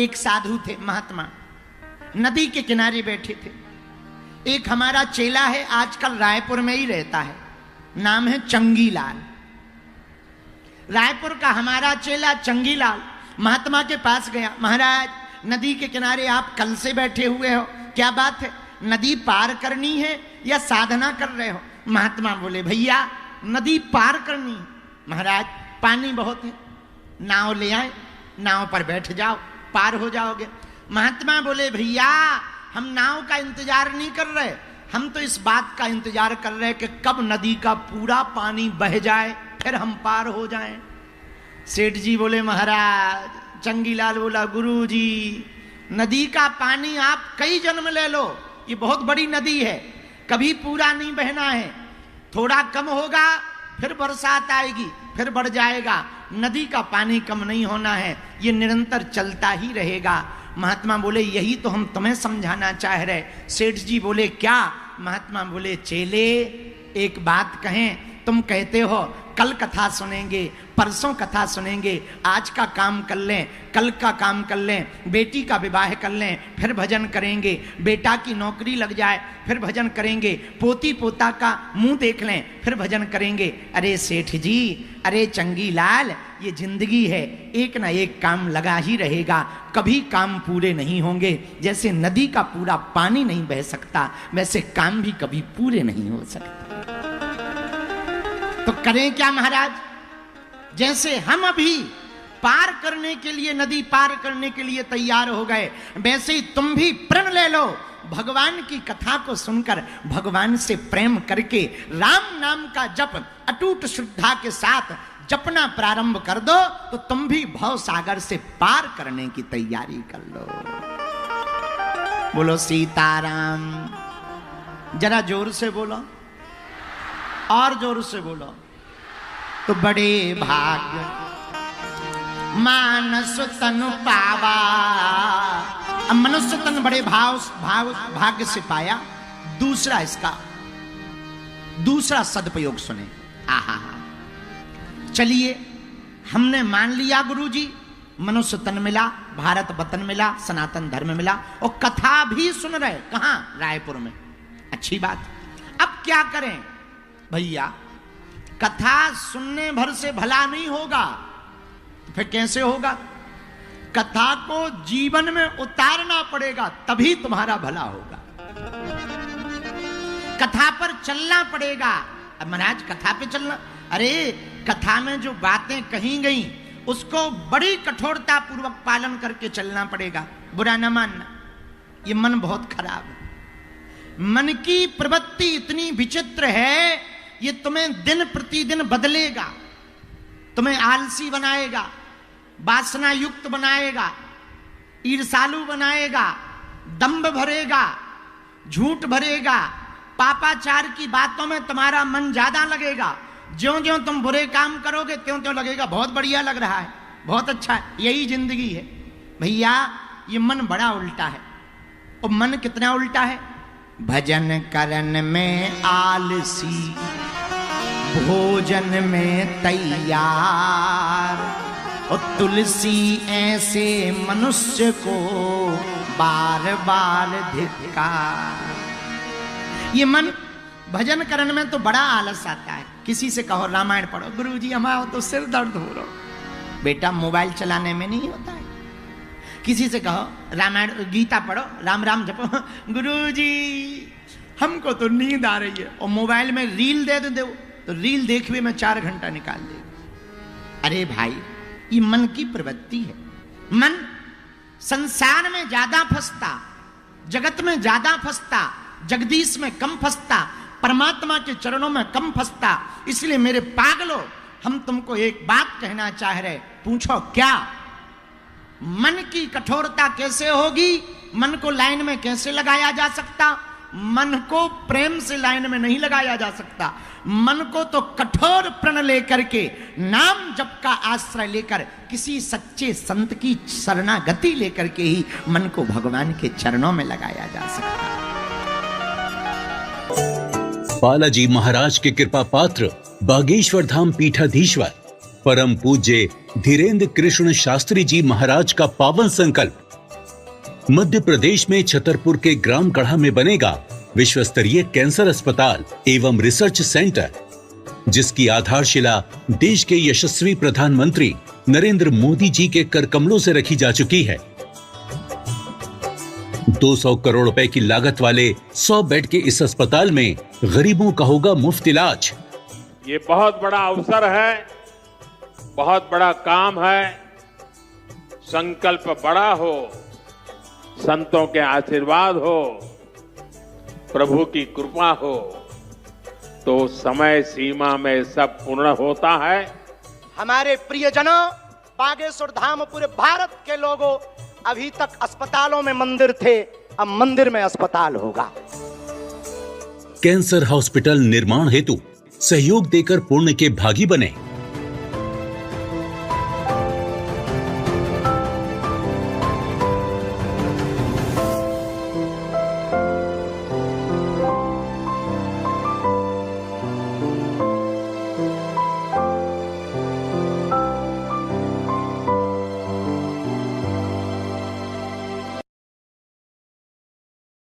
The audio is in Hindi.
एक साधु थे महात्मा, नदी के किनारे बैठे थे। एक हमारा चेला है, आजकल रायपुर में ही रहता है, नाम है चंगीलाल। रायपुर का हमारा चेला चंगीलाल महात्मा के पास गया। महाराज, नदी के किनारे आप कल से बैठे हुए हो, क्या बात है? नदी पार करनी है या साधना कर रहे हो? महात्मा बोले, भैया नदी पार करनी है। महाराज, पानी बहुत है, नाव ले आए, नाव पर बैठ जाओ, पार हो जाओगे। महात्मा बोले, भैया हम नाव का इंतजार नहीं कर रहे, हम तो इस बात का इंतजार कर रहे कि कब नदी का पूरा पानी बह जाए, फिर हम पार हो जाएं। सेठ जी बोले, महाराज। चंगीलाल बोला, गुरु जी नदी का पानी आप कई जन्म ले लो, ये बहुत बड़ी नदी है, कभी पूरा नहीं बहना है, थोड़ा कम होगा फिर बरसात आएगी फिर बढ़ जाएगा, नदी का पानी कम नहीं होना है, ये निरंतर चलता ही रहेगा। महात्मा बोले, यही तो हम तुम्हें समझाना चाह रहे। सेठ जी बोले, क्या? महात्मा बोले, चेले एक बात कहें, तुम कहते हो कल कथा सुनेंगे, परसों कथा सुनेंगे, आज का काम कर लें, कल का काम कर लें, बेटी का विवाह कर लें, फिर भजन करेंगे, बेटा की नौकरी लग जाए फिर भजन करेंगे, पोती पोता का मुंह देख लें फिर भजन करेंगे। अरे सेठ जी, अरे चंगीलाल, ये जिंदगी है, एक ना एक काम लगा ही रहेगा, कभी काम पूरे नहीं होंगे। जैसे नदी का पूरा पानी नहीं बह सकता, वैसे काम भी कभी पूरे नहीं हो सकते। तो करें क्या महाराज? जैसे हम अभी पार करने के लिए, नदी पार करने के लिए तैयार हो गए, वैसे ही तुम भी प्रण ले लो, भगवान की कथा को सुनकर भगवान से प्रेम करके राम नाम का जप अटूट श्रद्धा के साथ जपना प्रारंभ कर दो, तो तुम भी भव सागर से पार करने की तैयारी कर लो। बोलो सीताराम। जरा जोर से बोलो, और जोर से बोलो। तो बड़े भाग्य मानस तन पावा, अब मनुष्य तन बड़े भाग्य से पाया। दूसरा इसका दूसरा सदुपयोग सुने। आहा, चलिए हमने मान लिया गुरुजी, मनुष्य तन मिला, भारत वतन मिला, सनातन धर्म मिला, और कथा भी सुन रहे। कहां? रायपुर में। अच्छी बात। अब क्या करें भैया? कथा सुनने भर से भला नहीं होगा, तो फिर कैसे होगा? कथा को जीवन में उतारना पड़ेगा, तभी तुम्हारा भला होगा। कथा पर चलना पड़ेगा। अब महाराज कथा पे चलना, अरे कथा में जो बातें कही गई उसको बड़ी कठोरता पूर्वक पालन करके चलना पड़ेगा। बुरा न मानना, ये मन बहुत खराब है। मन की प्रवृत्ति इतनी विचित्र है, ये तुम्हें दिन प्रतिदिन बदलेगा, तुम्हें आलसी बनाएगा, वासना युक्त बनाएगा, ईर्षालु बनाएगा, दंभ भरेगा, झूठ भरेगा, पापाचार की बातों में तुम्हारा मन ज्यादा लगेगा। ज्यों ज्यों तुम बुरे काम करोगे त्यों त्यों लगेगा बहुत बढ़िया लग रहा है, बहुत अच्छा है, यही जिंदगी है। भैया ये मन बड़ा उल्टा है। और मन कितना उल्टा है? भजन करन में आलसी, भोजन में तैयार, और तुलसी ऐसे मनुष्य को बार बार धिक्कार। ये मन भजन करने में तो बड़ा आलस आता है। किसी से कहो रामायण पढ़ो, गुरुजी हमारा तो सिर दर्द हो रहा। बेटा मोबाइल चलाने में नहीं होता है। किसी से कहो रामायण गीता पढ़ो, राम राम जपो, गुरुजी हमको तो नींद आ रही है, और मोबाइल में रील दे दो तो रील देखने में 4 घंटा निकाल दे। अरे भाई ये मन की प्रवृत्ति है। मन संसार में ज्यादा फंसता, जगत में ज्यादा फंसता, जगदीश में कम फंसता, परमात्मा के चरणों में कम फंसता। इसलिए मेरे पागलों, हम तुमको एक बात कहना चाह रहे, पूछो क्या? मन की कठोरता कैसे होगी? मन को लाइन में कैसे लगाया जा सकता? मन को प्रेम से लाइन में नहीं लगाया जा सकता। मन को तो कठोर प्रण लेकर के, नाम जप का आश्रय लेकर, किसी सच्चे संत की शरणागति लेकर के ही मन को भगवान के चरणों में लगाया जा सकता है। बालाजी महाराज के कृपा पात्र बागेश्वर धाम पीठाधीश्वर परम पूज्य धीरेन्द्र कृष्ण शास्त्री जी महाराज का पावन संकल्प मध्य प्रदेश में छतरपुर के ग्राम गढ़ा में बनेगा विश्व स्तरीय कैंसर अस्पताल एवं रिसर्च सेंटर, जिसकी आधारशिला देश के यशस्वी प्रधानमंत्री नरेंद्र मोदी जी के कर कमलों से रखी जा चुकी है। 200 करोड़ रुपए की लागत वाले 100 बेड के इस अस्पताल में गरीबों का होगा मुफ्त इलाज। ये बहुत बड़ा अवसर है, बहुत बड़ा काम है। संकल्प बड़ा हो, संतों के आशीर्वाद हो, प्रभु की कृपा हो, तो समय सीमा में सब पूर्ण होता है। हमारे प्रियजनों, बागेश्वर धाम पूरे भारत के लोगों, अभी तक अस्पतालों में मंदिर थे, अब मंदिर में अस्पताल होगा। कैंसर हॉस्पिटल निर्माण हेतु सहयोग देकर पुण्य के भागी बने।